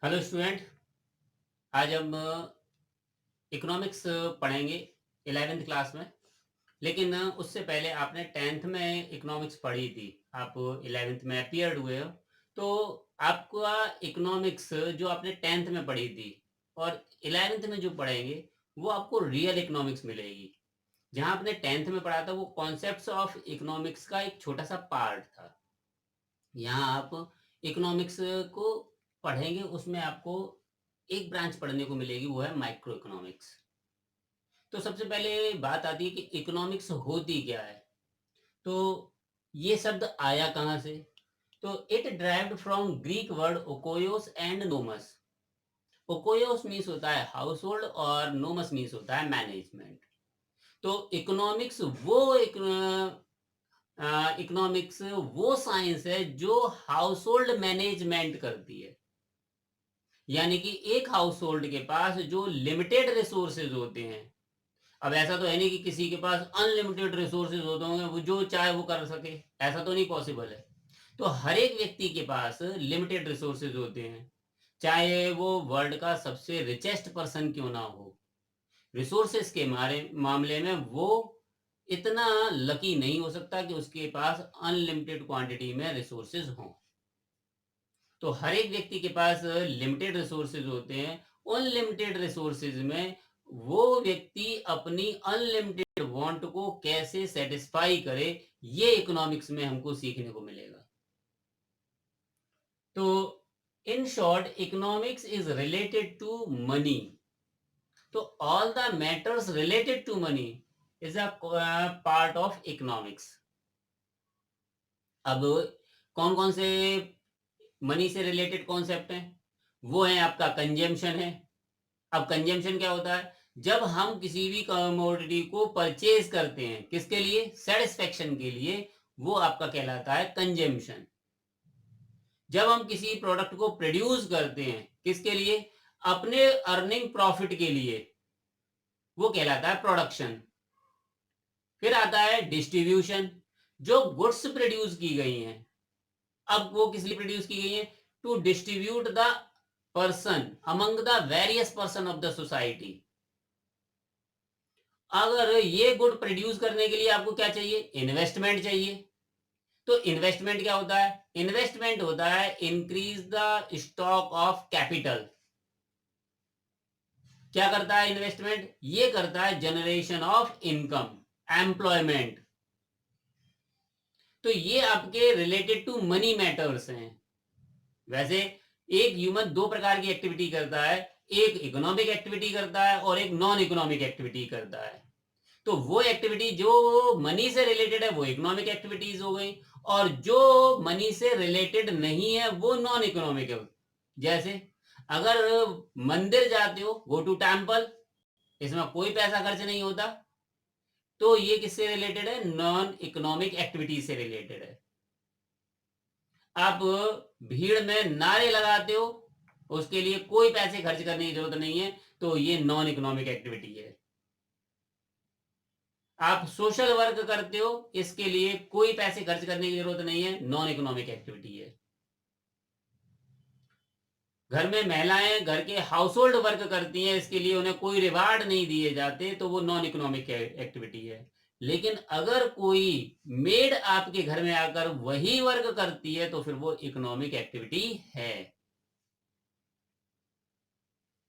Hello student. आज हम economics पढ़ेंगे 11th क्लास में। लेकिन उससे पहले आपने 10th में इकोनॉमिक्स पढ़ी थी। आप 11th में अपीयर्ड हुए हो, तो आपका इकोनॉमिक्स जो आपने 10th में पढ़ी थी और 11th में जो पढ़ेंगे वो आपको रियल इकोनॉमिक्स मिलेगी। जहां आपने 10th में पढ़ा था वो कॉन्सेप्ट्स ऑफ इकोनॉमिक्स का एक छोटा सा पार्ट था। यहाँ आप इकोनॉमिक्स को पढ़ेंगे, उसमें आपको एक ब्रांच पढ़ने को मिलेगी, वो है माइक्रो इकोनॉमिक्स। तो सबसे पहले बात आती है कि इकोनॉमिक्स होती क्या है। तो ये शब्द आया कहाँ से? तो it derived from Greek word oikos and nomos. Oikos means होता है हाउस होल्ड और नोमस मीन्स होता है मैनेजमेंट। तो इकोनॉमिक्स इकोनॉमिक्स वो साइंस है जो हाउस होल्ड मैनेजमेंट करती है। यानी कि एक हाउस होल्ड के पास जो लिमिटेड रिसोर्सेज होते हैं। अब ऐसा तो है नहीं कि किसी के पास अनलिमिटेड रिसोर्सेज होते होंगे, वो जो चाहे वो कर सके। ऐसा तो नहीं पॉसिबल है। तो हर एक व्यक्ति के पास लिमिटेड रिसोर्सेज होते हैं, चाहे वो वर्ल्ड का सबसे रिचेस्ट पर्सन क्यों ना हो। रिसोर्सेज के मामले में वो इतना लकी नहीं हो सकता कि उसके पास अनलिमिटेड क्वांटिटी में रिसोर्सेज हों। तो हर एक व्यक्ति के पास लिमिटेड रिसोर्सेज होते हैं। उन लिमिटेड रिसोर्सेज में वो व्यक्ति अपनी अनलिमिटेड वांट को कैसे सेटिस्फाई करे, ये इकोनॉमिक्स में हमको सीखने को मिलेगा। तो in short economics is related to money. तो all the matters related to money is a part of economics. अब कौन कौन से मनी से रिलेटेड कॉन्सेप्ट हैं? वो है आपका कंजम्पशन है। अब कंजम्पशन क्या होता है? जब हम किसी भी कमोडिटी को परचेज करते हैं, किसके लिए? सेटिस्फेक्शन के लिए, वो आपका कहलाता है कंजम्पशन। जब हम किसी प्रोडक्ट को प्रोड्यूस करते हैं, किसके लिए? अपने अर्निंग प्रॉफिट के लिए, वो कहलाता है प्रोडक्शन। फिर आता है डिस्ट्रीब्यूशन। जो गुड्स प्रोड्यूस की गई हैं, अब वो किस लिए प्रोड्यूस की गई है? To distribute the person among the various person of the society. अगर ये गुड प्रोड्यूस करने के लिए आपको क्या चाहिए? इन्वेस्टमेंट चाहिए। तो इन्वेस्टमेंट क्या होता है? इन्वेस्टमेंट होता है increase the stock of capital. क्या करता है इन्वेस्टमेंट? ये करता है जनरेशन ऑफ इनकम, एम्प्लॉयमेंट। तो ये आपके रिलेटेड टू मनी मैटर्स हैं। वैसे एक ह्यूमन दो प्रकार की एक्टिविटी करता है, एक इकोनॉमिक एक्टिविटी करता है और एक नॉन इकोनॉमिक एक्टिविटी करता है। तो वो एक्टिविटी जो मनी से रिलेटेड है वो इकोनॉमिक एक्टिविटीज हो गई, और जो मनी से रिलेटेड नहीं है वो नॉन इकोनॉमिक है। जैसे अगर मंदिर जाते हो, गो टू टेम्पल, इसमें कोई पैसा खर्च नहीं होता, तो ये किससे रिलेटेड है? नॉन इकोनॉमिक एक्टिविटी से रिलेटेड है। आप भीड़ में नारे लगाते हो, उसके लिए कोई पैसे खर्च करने की जरूरत नहीं है, तो ये नॉन इकोनॉमिक एक्टिविटी है। आप सोशल वर्क करते हो, इसके लिए कोई पैसे खर्च करने की जरूरत नहीं है, नॉन इकोनॉमिक एक्टिविटी है। घर में महिलाएं घर के हाउस होल्ड वर्क करती हैं, इसके लिए उन्हें कोई रिवार्ड नहीं दिए जाते, तो वो नॉन इकोनॉमिक एक्टिविटी है। लेकिन अगर कोई मेड आपके घर में आकर वही वर्क करती है, तो फिर वो इकोनॉमिक एक्टिविटी है।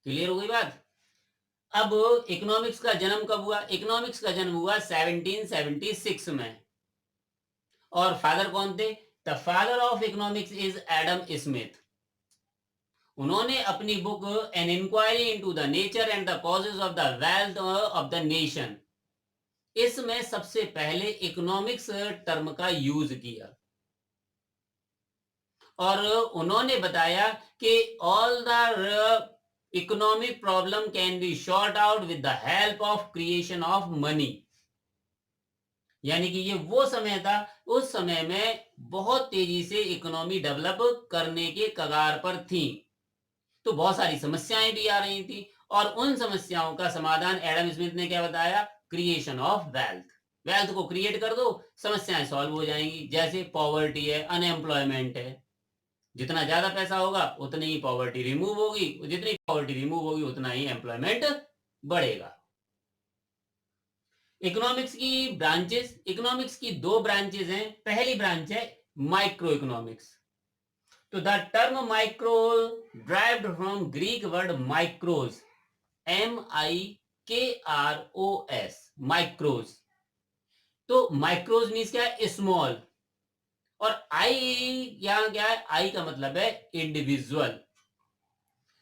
क्लियर हो गई बात? अब इकोनॉमिक्स का जन्म कब हुआ? इकोनॉमिक्स का जन्म हुआ 1776 में। और फादर कौन थे? The father of economics is Adam Smith. उन्होंने अपनी book an inquiry into the nature and the causes of the wealth of the nation, इसमें सबसे पहले इकोनॉमिक्स टर्म का यूज किया। और उन्होंने बताया कि all the economic problem can be short out with the help of creation of money. यानी कि ये वो समय था, उस समय में बहुत तेजी से इकोनॉमी डेवलप करने के कगार पर थी। तो बहुत सारी समस्याएं भी आ रही थी, और उन समस्याओं का समाधान एडम स्मिथ ने क्या बताया? Creation of wealth. वेल्थ को क्रिएट कर दो, समस्याएं सॉल्व हो जाएंगी। जैसे पॉवर्टी है, अनएम्प्लॉयमेंट है। जितना ज्यादा पैसा होगा उतनी ही पॉवर्टी रिमूव होगी, जितनी पॉवर्टी रिमूव होगी उतना ही एम्प्लॉयमेंट बढ़ेगा। इकोनॉमिक्स की ब्रांचेस, इकोनॉमिक्स की दो ब्रांचेस हैं। पहली ब्रांच है माइक्रो इकोनॉमिक्स। तो the term micro derived from Greek word mikros, MIKROS, mikros. तो माइक्रोस मीन्स क्या है? स्मॉल। और आई यहां क्या है? आई का मतलब है इंडिविजुअल।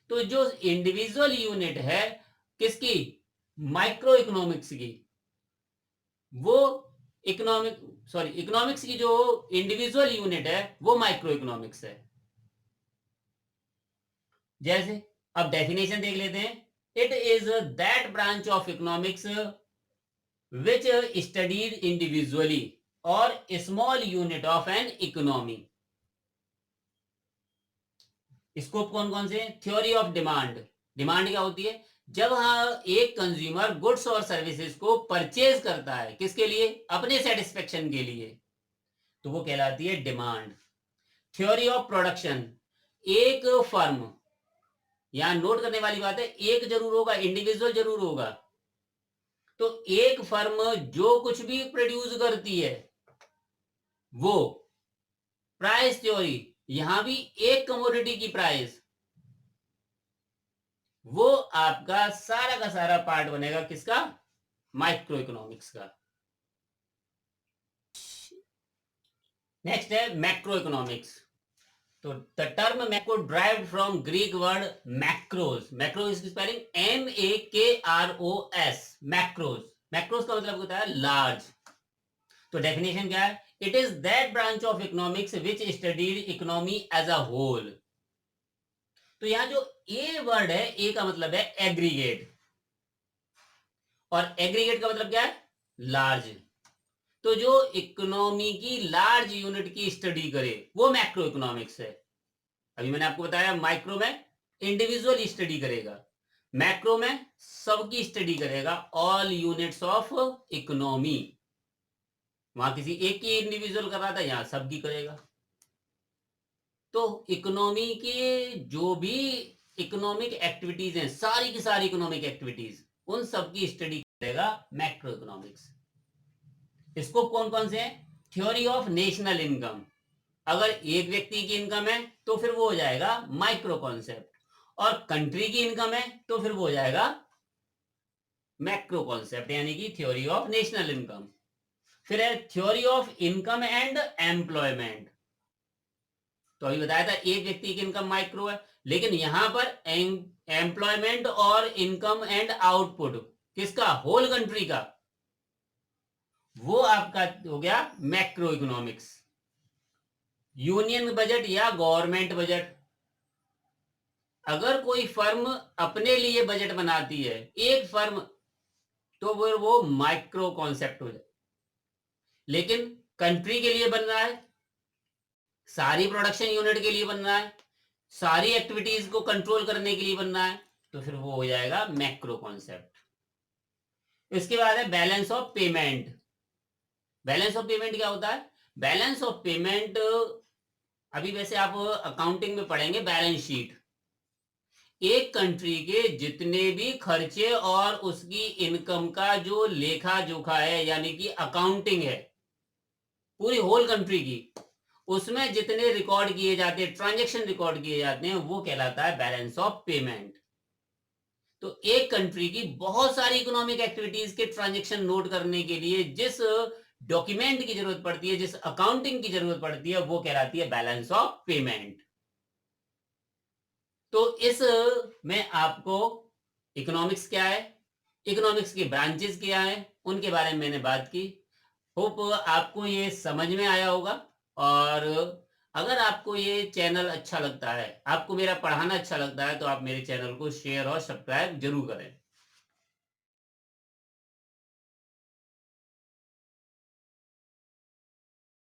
तो जो इंडिविजुअल यूनिट है किसकी? माइक्रो इकोनॉमिक्स की, वो इकोनॉमिक्स की जो इंडिविजुअल यूनिट है वो माइक्रो इकोनॉमिक्स है। जैसे अब डेफिनेशन देख लेते हैं। It is that branch of economics which studied individually और small unit of an economy. Scope कौन कौन से? Theory of demand. डिमांड क्या होती है? जब एक कंज्यूमर गुड्स और सर्विसेज को परचेज करता है, किसके लिए? अपने सेटिस्फेक्शन के लिए, तो वो कहलाती है डिमांड। Theory of production. एक फर्म, यहां नोट करने वाली बात है, एक जरूर होगा, इंडिविजुअल जरूर होगा। तो एक फर्म जो कुछ भी प्रोड्यूस करती है वो प्राइस थ्योरी, यहां भी एक कमोडिटी की प्राइस, वो आपका सारा का सारा पार्ट बनेगा किसका? माइक्रो इकोनॉमिक्स का। नेक्स्ट है मैक्रो इकोनॉमिक्स। तो the term macro derived from Greek word makros. Makros की स्पेलिंग MAKROS, मैक्रोस। मैक्रोस का मतलब होता है लार्ज। तो डेफिनेशन क्या है? It is that branch of economics which studied economy as a whole. तो यहां जो ए वर्ड है, ए का मतलब है एग्रीगेट, और एग्रीगेट का मतलब क्या है? लार्ज। तो जो इकोनॉमी की लार्ज यूनिट की स्टडी करे वो मैक्रो इकोनॉमिक्स है। अभी मैंने आपको बताया माइक्रो में इंडिविजुअल स्टडी करेगा, मैक्रो में सबकी स्टडी करेगा, ऑल यूनिट्स ऑफ इकोनॉमी। वहां किसी एक की इंडिविजुअल कर रहा था, यहां सबकी करेगा। तो इकोनॉमी के जो भी इकोनॉमिक एक्टिविटीज हैं, सारी की सारी इकोनॉमिक एक्टिविटीज, उन सबकी स्टडी करेगा मैक्रो इकोनॉमिक्स। स्कोप कौन कौन से हैं? Theory of national income. अगर एक व्यक्ति की इनकम है तो फिर वो हो जाएगा माइक्रो कॉन्सेप्ट, और कंट्री की इनकम है तो फिर वो हो जाएगा मैक्रो कॉन्सेप्ट, यानी कि थ्योरी ऑफ नेशनल इनकम। फिर है theory of income and employment. तो अभी बताया था एक व्यक्ति की इनकम माइक्रो है, लेकिन यहां पर एम्प्लॉयमेंट और इनकम एंड आउटपुट किसका? होल कंट्री का, वो आपका हो गया मैक्रो इकोनॉमिक्स। यूनियन बजट या गवर्नमेंट बजट। अगर कोई फर्म अपने लिए बजट बनाती है, एक फर्म, तो वो माइक्रो कॉन्सेप्ट हो जाए। लेकिन कंट्री के लिए बन रहा है, सारी प्रोडक्शन यूनिट के लिए बन रहा है, सारी एक्टिविटीज को कंट्रोल करने के लिए बन रहा है, तो फिर वो हो जाएगा मैक्रो कॉन्सेप्ट। इसके बाद है balance of payment. Balance of payment क्या होता है? बैलेंस ऑफ पेमेंट, अभी वैसे आप अकाउंटिंग में पढ़ेंगे बैलेंस शीट। एक कंट्री के जितने भी खर्चे और उसकी इनकम का जो लेखा जोखा है, यानी कि अकाउंटिंग है पूरी होल कंट्री की, उसमें जितने रिकॉर्ड किए जाते हैं, ट्रांजैक्शन रिकॉर्ड किए जाते हैं, वो कहलाता है बैलेंस ऑफ पेमेंट। तो एक कंट्री की बहुत सारी इकोनॉमिक एक्टिविटीज के ट्रांजैक्शन नोट करने के लिए जिस डॉक्यूमेंट की जरूरत पड़ती है, जिस अकाउंटिंग की जरूरत पड़ती है, वो कहलाती है बैलेंस ऑफ पेमेंट। तो इस में आपको इकोनॉमिक्स क्या है, इकोनॉमिक्स की ब्रांचेस क्या है, उनके बारे में मैंने बात की। होप आपको ये समझ में आया होगा। और अगर आपको ये चैनल अच्छा लगता है, आपको मेरा पढ़ाना अच्छा लगता है, तो आप मेरे चैनल को शेयर और सब्सक्राइब जरूर करें।